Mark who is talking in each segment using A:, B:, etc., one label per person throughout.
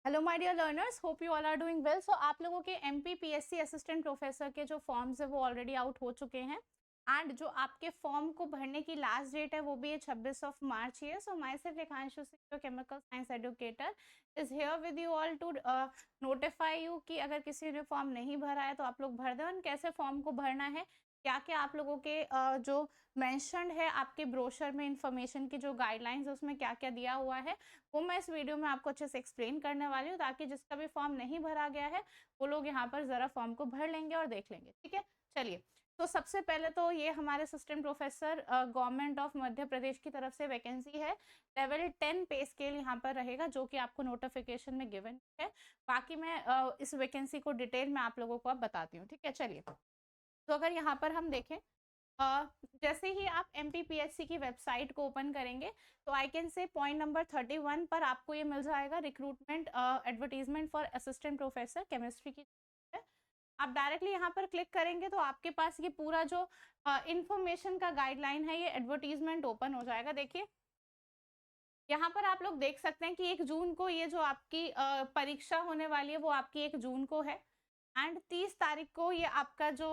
A: Hello my dear learners, hope you all are doing well. So आप लोगों के MPPSC assistant professor के जो फॉर्म्स है वो ऑलरेडी आउट हो चुके हैं एंड जो आपके फॉर्म को भरने की लास्ट डेट है वो भी है 26 मार्च ही है। So myself Rekhanshu Singh, chemical science educator, is here with you all to notify you कि अगर किसी ने फॉर्म नहीं भरा है तो आप लोग भर दें और कैसे फॉर्म को भरना है, क्या क्या आप लोगों के जो मेंशन्ड है आपके ब्रोशर में इंफॉर्मेशन की जो गाइडलाइंस है उसमें क्या क्या दिया हुआ है वो मैं इस वीडियो में आपको अच्छे से एक्सप्लेन करने वाली हूँ, ताकि जिसका भी फॉर्म नहीं भरा गया है वो लोग यहाँ पर ज़रा फॉर्म को भर लेंगे और देख लेंगे। ठीक है, चलिए। तो सबसे पहले तो ये हमारे assistant professor government of Madhya Pradesh की तरफ से वैकेंसी है। लेवल 10 पे स्केल यहाँ पर रहेगा जो कि आपको नोटिफिकेशन में गिवन है। बाकी मैं इस वैकेंसी को डिटेल में आप लोगों को अब बताती हूँ। ठीक है, चलिए। तो अगर यहाँ पर हम देखें, जैसे ही आप एमपीपीएससी की वेबसाइट को ओपन करेंगे तो I can say point number 31 पर आपको ये मिल जाएगा recruitment advertisement for assistant professor chemistry की है। आप डायरेक्टली यहाँ पर क्लिक करेंगे तो आपके पास ये पूरा जो इंफॉर्मेशन का गाइडलाइन है ये एडवर्टीजमेंट ओपन हो जाएगा। देखिए, यहाँ पर आप लोग देख सकते हैं कि 1 जून को ये जो आपकी परीक्षा होने वाली है वो आपकी 1 जून को है एंड 30 तारीख को ये आपका जो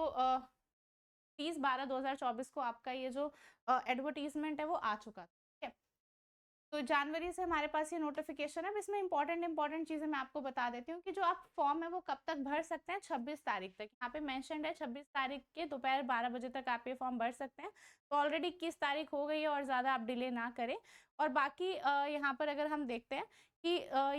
A: 30/12/2024 को आपका ये जो एडवर्टीजमेंट है वो आ चुका था। ठीक है, तो जनवरी से हमारे पास ये नोटिफिकेशन है। अब इसमें इंपॉर्टेंट चीज़ें मैं आपको बता देती हूँ कि जो आप फॉर्म है वो कब तक भर सकते हैं, 26 तारीख तक। यहाँ पे मेंशन्ड है 26 तारीख के दोपहर 12 बजे तक आप ये फॉर्म भर सकते हैं। तो ऑलरेडी 21 तारीख हो गई है और ज़्यादा आप डिले ना करें। और बाकी यहाँ पर अगर हम देखते हैं कि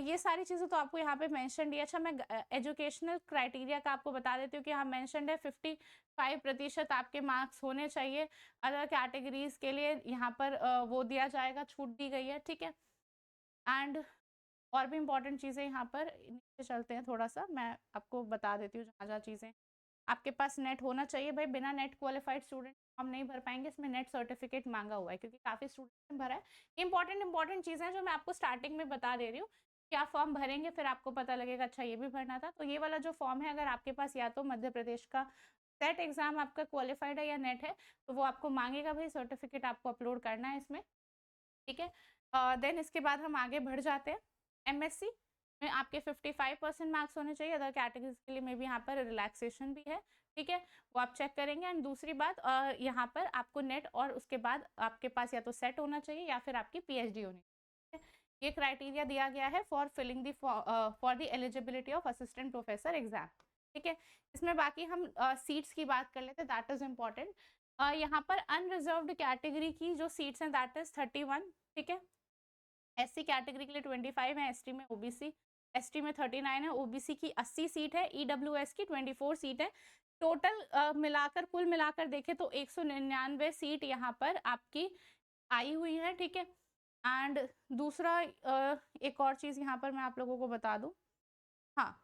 A: ये सारी चीज़ें तो आपको यहाँ पे मेंशन्ड है। अच्छा, मैं एजुकेशनल क्राइटेरिया का आपको बता देती हूँ कि यहाँ मेंशन्ड है 55% आपके मार्क्स होने चाहिए। अदर कैटेगरीज के लिए यहाँ पर वो दिया जाएगा, छूट दी गई है। ठीक है, एंड और भी इम्पोर्टेंट चीज़ें यहाँ पर नीचे चलते हैं, थोड़ा सा मैं आपको बता देती हूँ जहाँ जहाँ चीज़ें। आपके पास नेट होना चाहिए भाई, बिना नेट क्वालिफाइड स्टूडेंट हम नहीं भर पाएंगे। इसमें नेट सर्टिफिकेट मांगा हुआ है क्योंकि काफ़ी स्टूडेंट ने भरा है। इंपॉर्टेंट चीज़ें हैं जो मैं आपको स्टार्टिंग में बता दे रही हूँ। क्या फॉर्म भरेंगे फिर आपको पता लगेगा अच्छा ये भी भरना था। तो ये वाला जो फॉर्म है, अगर आपके पास या तो मध्य प्रदेश का सेट एग्जाम आपका क्वालिफाइड है या नेट है तो वो आपको मांगेगा भाई, सर्टिफिकेट आपको अपलोड करना है इसमें। ठीक है, देन इसके बाद हम आगे बढ़ जाते हैं। एमएससी में आपके 55% मार्क्स होने चाहिए। अदर कैटेगरीज के लिए में भी यहाँ पर रिलैक्सेशन भी है। ठीक है, वो आप चेक करेंगे। एंड दूसरी बात, यहाँ पर आपको नेट और उसके बाद आपके पास या तो सेट होना चाहिए या फिर आपकी पीएचडी होनी चाहिए। ये क्राइटेरिया दिया गया है for filling the for the eligibility of assistant professor exam. ठीक है, इसमें बाकी हम सीट्स की बात कर लेते हैं, दैट इज इम्पॉर्टेंट। यहाँ पर अनरिजर्व्ड कैटेगरी की जो सीट्स हैं दैट इज 31। ठीक है, एससी कैटेगरी के लिए 25 है, एसटी में ओबीसी एसटी में 39 है, ओबीसी की 80 सीट है, ईडब्ल्यूएस की 24 सीट है। टोटल मिलाकर कुल मिलाकर देखें तो 199 सीट यहाँ पर आपकी आई हुई है। ठीक है, एंड दूसरा एक और चीज़ यहाँ पर मैं आप लोगों को बता दूँ। हाँ,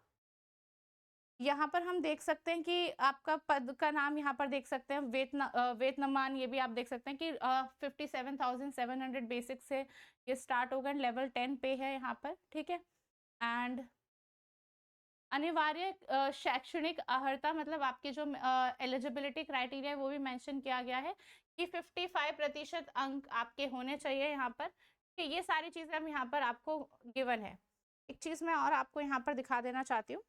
A: यहाँ पर हम देख सकते हैं कि आपका पद का नाम यहाँ पर देख सकते हैं वेतनमान, ये भी आप देख सकते हैं कि 57,700 बेसिक से ये स्टार्ट होगा। लेवल 10 पे है यहाँ पर। ठीक है, एंड अनिवार्य शैक्षणिक अर्हता मतलब आपकी जो एलिजिबिलिटी क्राइटेरिया है वो भी मेंशन किया गया है कि 55% अंक आपके होने चाहिए यहाँ पर। ठीक है, ये सारी चीज़ें हम यहाँ पर आपको गिवन है। एक चीज़ मैं और आपको यहाँ पर दिखा देना चाहती हूँ।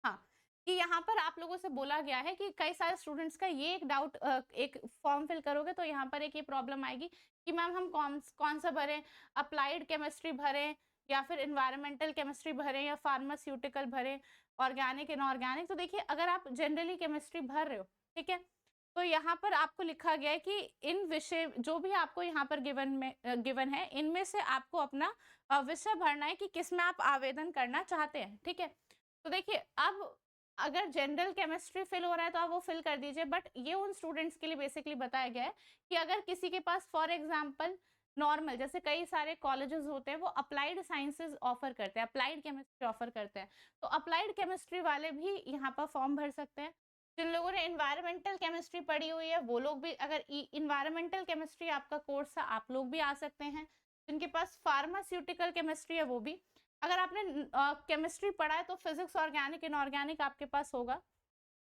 A: हाँ, कि यहाँ पर आप लोगों से बोला गया है कि कई सारे स्टूडेंट्स का ये एक डाउट, एक फॉर्म फिल करोगे तो यहाँ पर एक ये प्रॉब्लम आएगी कि मैम हम कौन सा भरें, अप्लाइड केमिस्ट्री भरें या फिर एनवायरमेंटल केमिस्ट्री भरें या फार्मास्यूटिकल भरें, ऑर्गेनिक इनऑर्गेनिक। तो देखिए, अगर आप जनरली केमिस्ट्री भर रहे हो, ठीक है, तो यहाँ पर आपको लिखा गया है कि इन विषय जो भी आपको यहाँ पर गिवन है इनमें से आपको अपना विषय भरना है कि किस में आप आवेदन करना चाहते हैं। ठीक है, तो देखिए, अब अगर जनरल केमिस्ट्री फिल हो रहा है तो आप वो फिल कर दीजिए, बट ये उन स्टूडेंट्स के लिए बेसिकली बताया गया है कि अगर किसी के पास फॉर एग्जांपल नॉर्मल, जैसे कई सारे कॉलेजेस होते हैं वो अप्लाइड साइंसेज ऑफर करते हैं, अप्लाइड केमिस्ट्री ऑफर करते हैं, तो अप्लाइड केमिस्ट्री वाले भी यहाँ पर फॉर्म भर सकते हैं। जिन लोगों ने एनवायरमेंटल केमिस्ट्री पढ़ी हुई है वो लोग भी, अगर इन्वायरमेंटल केमिस्ट्री आपका कोर्स है आप लोग भी आ सकते हैं। जिनके पास फार्मास्यूटिकल केमिस्ट्री है वो भी। अगर आपने केमिस्ट्री पढ़ा है तो फिजिक्स, ऑर्गेनिक, इनऑर्गेनिक आपके पास होगा।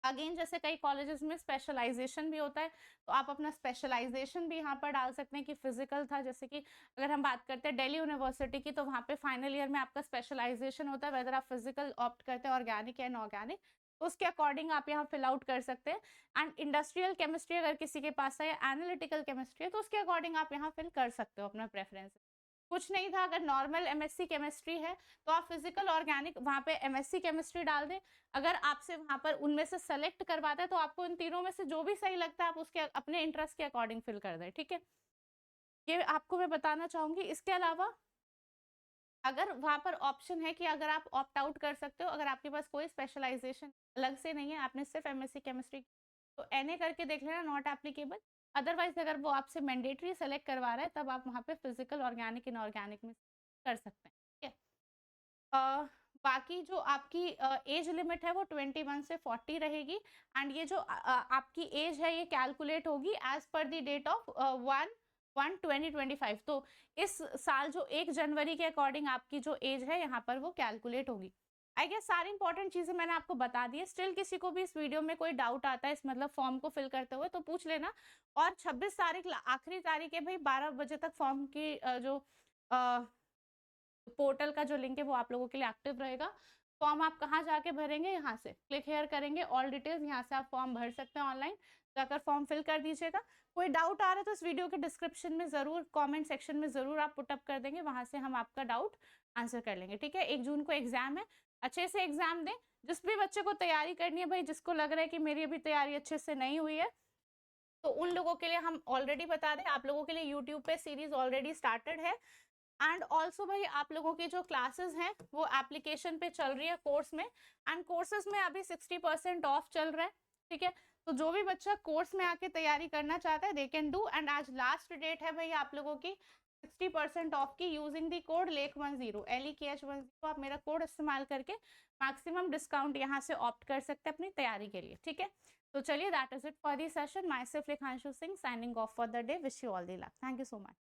A: अगेन जैसे कई कॉलेजेस में स्पेशलाइजेशन भी होता है, तो आप अपना स्पेशलाइजेशन भी यहाँ पर डाल सकते हैं कि फिजिकल था। जैसे कि अगर हम बात करते हैं दिल्ली यूनिवर्सिटी की, तो वहाँ पे फाइनल ईयर में आपका स्पेशलाइजेशन होता है, वेदर आप फिजिकल ऑप्ट करते हैं ऑर्गेनिक या इनऑर्गेनिक, तो उसके अकॉर्डिंग आप यहाँ फिल आउट कर सकते हैं। एंड इंडस्ट्रियल केमिस्ट्री अगर किसी के पास है, या एनालिटिकल केमिस्ट्री है, तो उसके अकॉर्डिंग आप यहाँ फिल कर सकते हो अपना प्रेफरेंस। कुछ नहीं था, अगर नॉर्मल एमएससी केमिस्ट्री है तो आप फिजिकल ऑर्गेनिक वहाँ पे एमएससी केमिस्ट्री डाल दें। अगर आपसे वहाँ पर उनमें से सेलेक्ट करवाता है, तो आपको इन तीनों में से जो भी सही लगता है आप उसके अपने इंटरेस्ट के अकॉर्डिंग फिल कर दें, ठीक है। ये आपको मैं बताना चाहूंगी। इसके अलावा अगर वहाँ पर ऑप्शन है कि अगर आप ऑप्ट आउट कर सकते हो, अगर आपके पास कोई स्पेशलाइजेशन अलग से नहीं है, आपने सिर्फ एमएससी केमिस्ट्री, तो एनए करके देख लेना, नॉट एप्लीकेबल। अदरवाइज अगर वो आपसे मैंडेटरी सेलेक्ट करवा रहा है, तब आप वहाँ पे फिजिकल ऑर्गेनिक इनऑर्गेनिक में कर सकते हैं, ठीक है। बाकी जो आपकी एज लिमिट है वो 21 से 40 रहेगी। एंड ये जो आपकी एज है ये कैलकुलेट होगी as per the date of 1/1/2025। तो इस साल जो 1 जनवरी के अकॉर्डिंग आपकी जो एज है यहाँ पर वो कैलकुलेट होगी। आई गेस सारी इंपॉर्टेंट चीजें मैंने आपको बता दी है। स्टिल किसी को भी इस वीडियो में कोई डाउट आता है इस मतलब फॉर्म को फिल करते हुए, तो पूछ लेना। और 26 तारीख आखिरी तारीख है भाई, 12 बजे तक फॉर्म की जो पोर्टल का जो लिंक है वो आप लोगों के लिए एक्टिव रहेगा। फॉर्म आप कहाँ जाके भरेंगे, यहाँ से क्लिक हेयर करेंगे, ऑल डिटेल्स, यहाँ से आप फॉर्म भर सकते हैं ऑनलाइन, जाकर फॉर्म फिल कर दीजिएगा। कोई डाउट आ रहा है तो इस वीडियो के डिस्क्रिप्शन में जरूर, कमेंट सेक्शन में जरूर आप पुटअप कर देंगे, वहां से हम आपका डाउट आंसर कर लेंगे, ठीक है। 1 जून को एग्जाम है, अच्छे से एग्जाम दें। जिस भी बच्चे को तैयारी करनी है भाई, जिसको लग रहा है कि मेरी अभी तैयारी अच्छे से नहीं हुई है, तो उन लोगों के लिए हम ऑलरेडी बता दें, आप लोगों के लिए यूट्यूब पे सीरीज ऑलरेडी स्टार्टेड है। एंड ऑल्सो भाई आप लोगों की जो क्लासेस हैं वो एप्लीकेशन पे चल रही है कोर्स में, एंड कोर्सेज में अभी 60% ऑफ चल रहा है, ठीक है। तो जो भी बच्चा कोर्स में आके तैयारी करना चाहता है दे कैन डू। एंड आज लास्ट डेट है भाई आप लोगों की 60% ऑफ की, using the code LEKH10 LEKH10। आप मेरा कोड इस्तेमाल करके मैक्सिमम डिस्काउंट यहाँ से ऑप्ट कर सकते हैं अपनी तैयारी के लिए, ठीक है। तो चलिए, that is it for the session. Myself Lekhanshu Singh signing off for the day. Wish you all the luck. Thank you so much.